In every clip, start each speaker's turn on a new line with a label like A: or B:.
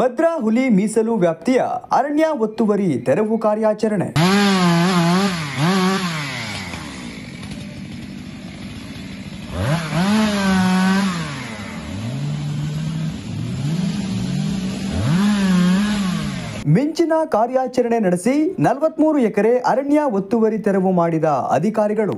A: ಭದ್ರಾ ಹುಲಿ ಮೀಸಲು ವ್ಯಾಪ್ತಿಯ ಅರಣ್ಯ ಒತ್ತುವರಿ ತೆರವು ಕಾರ್ಯಾಚರಣೆ. ಮಿಂಚಿನ ಕಾರ್ಯಾಚರಣೆ ನಡೆಸಿ 43 ಎಕರೆ ಅರಣ್ಯ ಒತ್ತುವರಿ ತೆರವು ಮಾಡಿದ ಅಧಿಕಾರಿಗಳು.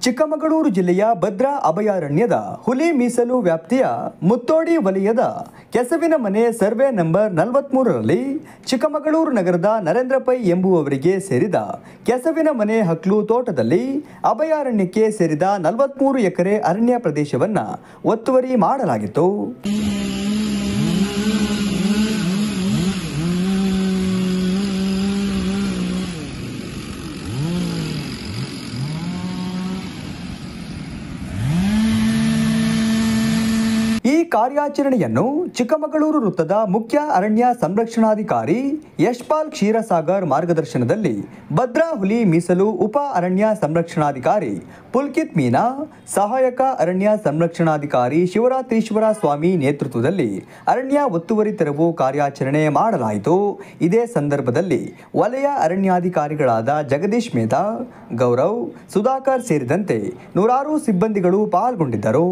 A: ಚಿಕ್ಕಮಗಳೂರು ಜಿಲ್ಲೆಯ ಭದ್ರಾ ಅಭಯಾರಣ್ಯದ ಹುಲಿ ಮೀಸಲು ವ್ಯಾಪ್ತಿಯ ಮುತ್ತೋಡಿ ವಲಯದ ಕೆಸವಿನ ಮನೆ ಸರ್ವೆ ನಂಬರ್ 43ರಲ್ಲಿ ಚಿಕ್ಕಮಗಳೂರು ನಗರದ ನರೇಂದ್ರ ಪೈ ಎಂಬುವವರಿಗೆ ಸೇರಿದ ಕೆಸವಿನ ಮನೆ ಹಕ್ಲು ತೋಟದಲ್ಲಿ ಅಭಯಾರಣ್ಯಕ್ಕೆ ಸೇರಿದ 43 ಎಕರೆ ಅರಣ್ಯ ಪ್ರದೇಶವನ್ನು ಒತ್ತುವರಿ ಮಾಡಲಾಗಿತ್ತು. ಈ ಕಾರ್ಯಾಚರಣೆಯನ್ನು ಚಿಕ್ಕಮಗಳೂರು ವೃತ್ತದ ಮುಖ್ಯ ಅರಣ್ಯ ಸಂರಕ್ಷಣಾಧಿಕಾರಿ ಯಶ್ಪಾಲ್ ಕ್ಷೀರಸಾಗರ್ ಮಾರ್ಗದರ್ಶನದಲ್ಲಿ ಭದ್ರಾ ಹುಲಿ ಮೀಸಲು ಉಪ ಅರಣ್ಯ ಸಂರಕ್ಷಣಾಧಿಕಾರಿ ಪುಲ್ಕಿತ್ ಮೀನಾ, ಸಹಾಯಕ ಅರಣ್ಯ ಸಂರಕ್ಷಣಾಧಿಕಾರಿ ಶಿವರಾತ್ರೀಶ್ವರ ಸ್ವಾಮಿ ನೇತೃತ್ವದಲ್ಲಿ ಅರಣ್ಯ ಒತ್ತುವರಿ ತೆರವು ಕಾರ್ಯಾಚರಣೆ ಮಾಡಲಾಯಿತು. ಇದೇ ಸಂದರ್ಭದಲ್ಲಿ ವಲಯ ಅರಣ್ಯಾಧಿಕಾರಿಗಳಾದ ಜಗದೀಶ್ ಮೇಧಾ, ಗೌರವ್, ಸುಧಾಕರ್ ಸೇರಿದಂತೆ ನೂರಾರು ಸಿಬ್ಬಂದಿಗಳು ಪಾಲ್ಗೊಂಡಿದ್ದರು.